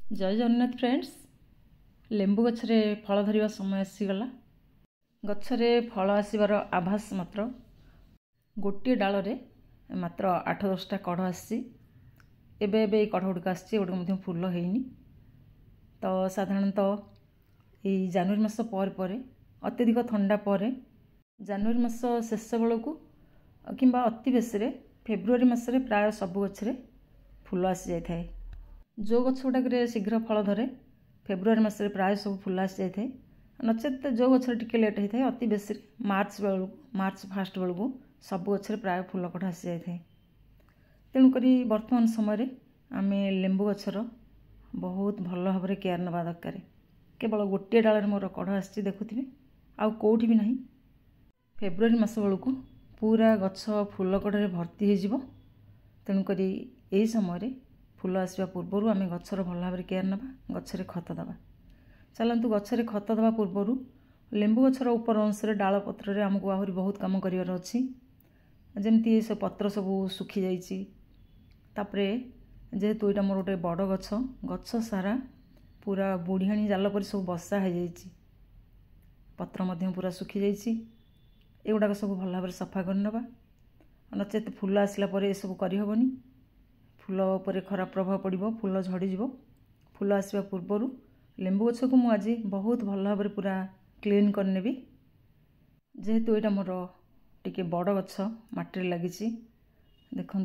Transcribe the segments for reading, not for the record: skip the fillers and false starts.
जय जगन्नाथ फ्रेंड्स। लेंबू गछरे फल धरिबा समय आसीगला। गछरे फल आसीबार आभास मात्र गोटे डाल रे मात्र 8-10टा कढ़ आसी। एबे एबे कढ़ गुड़िक आसी फूल हैनी। तो साधारणतः यही जनवरी मास पर अत्यधिक ठंडा पर जनवरी मास शेष बेलू कि अति बेसी फेब्रुआरी मासरे प्राय सबु गछरे फूल आसी जाए। जो गछ गुड़ाक शीघ्र फल धरे फेब्रुआरी मासरे प्राय सब फूल आसी जाए। नचेत जो गछ टिके लेट होता है अति बेसी मार्च फास्ट बेलू सबु गछरे प्राय फूल कढ़ आसी जाए। तेणुक वर्तमान समय आम लेंबू गछर बहुत भल भाव केयर नवा दरकार। केवल गोटे डाल मोर कढ़ आसी देखुवे आउ कौटी भी नहीं। फेब्रुआरी मास बेलू पूरा गछ फूल कढ़ भर्ती हो। तेणुक यही समय फूल आसवा पूर्वर आम गछर भल भाव केयर नवा। गछरे खत दबा। चलतु गछरे खत दबा पूर्वर लेंबू गछर उपर अंश डाल पत्र आमको आहरी बहुत कम करार अच्छी। जमती सब पत्र सब सुखी जाइए। तापरे जेहेतु यहाँ मोर गोटे बड़ गछ गछ सारा पूरा बुढ़ियाणी जाल पर सब बसा हो जाइए। पत्र मध्य पूरा सुखी जाइए। एगुड़ाक सब भल भाव सफा करनवा। नचेत फूल आसला पर ये सब करहबनी। फूल पर खराब प्रभाव पड़ो। फूल झड़ी जीव। फूल आसवा पूर्वर लेंबू गछ को मुझे आज बहुत भल भाव पूरा क्लीन करनेबी। जेहेतु यहाँ मोर टिके बड़ गछ माटी लगी देखु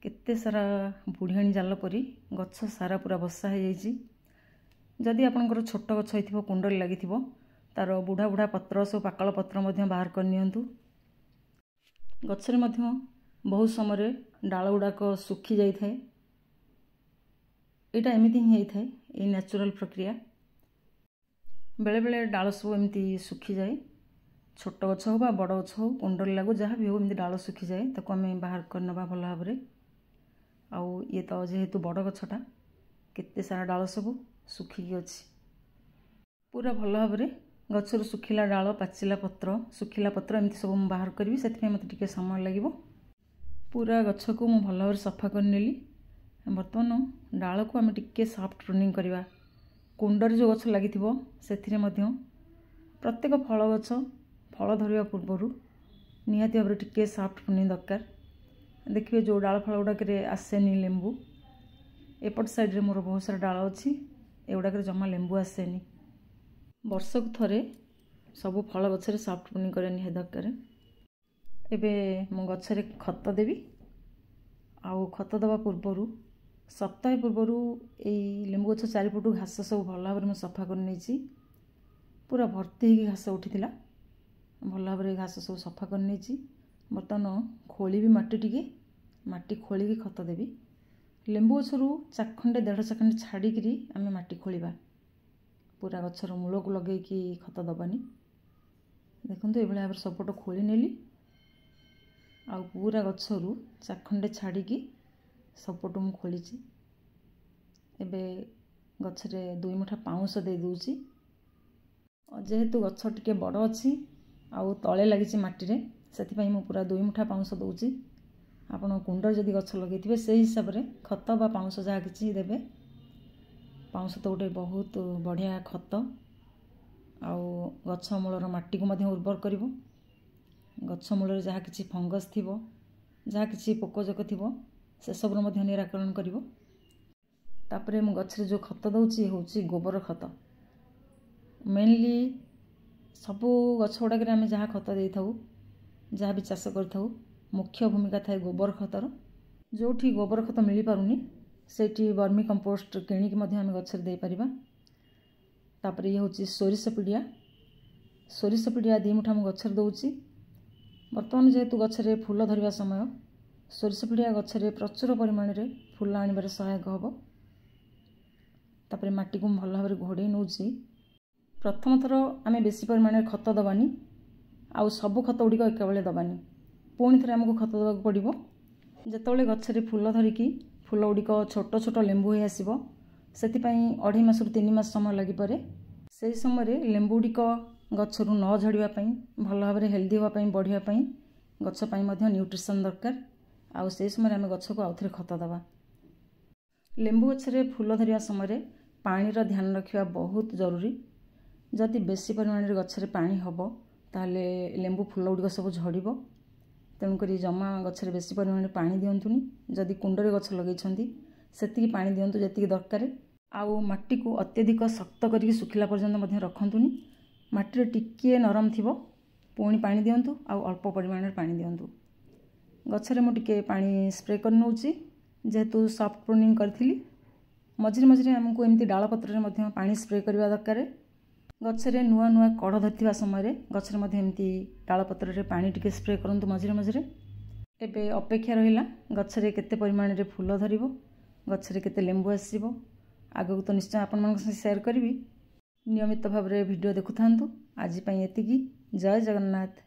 केते सारा बुढ़ियाणी जाल परी गछ सारा पूरा बसा हो जाइए। जदि आपंकर छोट गछ हो कुंडली लगी तार बुढ़ा बुढ़ा पत्र सब पाकल पत्र बाहर करनी। गछरे बहुत समय डाल गुड़ाक सुखी जाए। यहाँ एमती ही होता है ये नेचुरल प्रक्रिया। बेले बेले डाल सब एमती सुखी जाए। छोट गछ हो बड़ गछ हो कुंडली लागू जहाँ भी हो एमती डाल सुखी जाए ताको आम बाहर करनवा भल भाव। आउ ये तो जेहेतु बड़ गछटा केते सारा डाल सब सुखिकी अच्छी। पूरा भल भाव गचर सुखिला डाल पाचिला पत्र सुखिला पत्र एमती सब बाहर करी से मत टिके समय लगे। पूरा गछ को मु भल भाव सफा कर नेली। बर्तमान डाल को आम टिके सॉफ्ट प्रूनिंग करवा। कुंडर जो गछ लगी से प्रत्येक फल गछ फल धरवा पूर्वर निहाती भाव टिके सॉफ्ट प्रूनिंग दरकार। देखिए जो डाल फल गुड़ाक आसेनी लेंबू एपट साइड रे मोर बहुत सारा डाल अच्छी एगुड़ाक जमा लेंबू आसेनी। वर्षक थरे सब फल गछरे सॉफ्ट प्रूनिंग करे निहाती दरकार। एबे मो गछरे खत देवी। आउ खत दबा पूर्वर सप्ताह पूर्वर यही लेंबू गछ चारिपटू घास सब भल भाव में सफा कर नहीं। पूरा भर्ती हो घास उठी भल भाव घास सब सफा कर नहीं। बर्तमान खोली माटी टिके माटी खोलिकी खत देवी। लेंबू गछरू चाखंडे 1.5 चाखंडे छाड़ी आम माटी खोलिबा। पूरा गछर मूल को लगे खत दबानी। देखो ये भाव सबपट खोली नेली। आउ पूरा गछरू चाखंडे छाड़ी सबपट मु खोली। एबे गछरे 2 मुठा पाउंश दे दूची। जेहेतु गछ टिके बड़ अच्छी आउ तले लगी माटी रे से मु पूरा 2 मुठा पाउंश दूची। आपण कुंडर जदि गछ लगे से हिसाब से खत बा पाउंश जहाँ कि देवे। पाउंश तो गोटे बहुत बढ़िया खत आउ गछ मूलर माटी को मध्य उर्वर करिवो। गछ मूल जहाँ किसी फंगस थी जहाँ किसी पोकजोक थी से सब निराकरण करिवो। तापरे मु गछरे जो खत दउची होची गोबर खत। मेनली सबू गछ गुड़ाक आम जहाँ खत दे थाउ जहाँ भी चाष कर मुख्य भूमिका थाए गोबर खतर। जोठी गोबर खत मिल पारुनी सेठी वर्मी कंपोस्ट किणिकी आम गछरे दे परिबा। तापरे ये होची सोरिष पिडिया। सोरिष पिडिया 2 मुठा मु गछरे दउची। बर्तमान जेहेतु गछरे फूल धरवा समय सोरिष पिडिया गछरे प्रचुर परिमाण रे फूल आनिबार सहायक हम। तापरे माटी को भल भाव घोड़े नौची। प्रथम थर आम बेसी परिमाण खत दबानी। आउ सबु खत गुड़िक एका बेले दबानी। पुणी थे आमको खत देवाक पड़ो। जितेबाला गछरे फूल धरिकी फूल गुड़िक छोट छोट लेंबू हो आसो से 2.5 मास 3 मास समय लगी पारे। से समय लेंबू गुड़िक गछरू न झड़ापी भल भाव हेल्दी हाँपाई बढ़ापी गछपाई न्यूट्रिशन दरकार। आउ से समय आम गछ को आउ थे खत दबा। लेंबू गछरे फूल धरिया समय पानीर ध्यान रखा बहुत जरूरी। जदि बेसी परिमाण रे गछरे पानी हबो ताले लेंबू फूल गुड़िक सब झड़। तेणुक जमा गछरे बेसी परिमाण पानी दिंतुनि। जदि कुंडरे गछ लगे सेतिकी पानी दिंतु जेतिकी दरकार। आउ माटी को अत्यधिक शक्त करके सुखिला पर्यंत रखंतुनि। माटी टिके नरम थिबो पुणी पानी दिंतु आउ अल्प परिमाण पानी दिंतु। गछरे मु टिके पानी स्प्रे कर नउची जेहेतु सॉफ्ट प्रूनिंग करथिली। मझिरे मझिरे हमको एमती डाल पत्र में पानी स्प्रे करवा दरकार। गछरे नुआ नुआ कढ़ धरथिबा समय गछरे मध्य एमती डाल पत्र रे पानी टिके स्प्रे करंतु मझिरे मझिरे। एबे अपेक्षा रहिला गछरे केते परिमाण रे फूल धरिबो, गछरे केते लेंबू आसीबो। आगो तो निश्चय आपण मानक से शेयर करिवि। नियमित भाव रे वीडियो देखु थांतु। आज पई एतिकी। जय जगन्नाथ।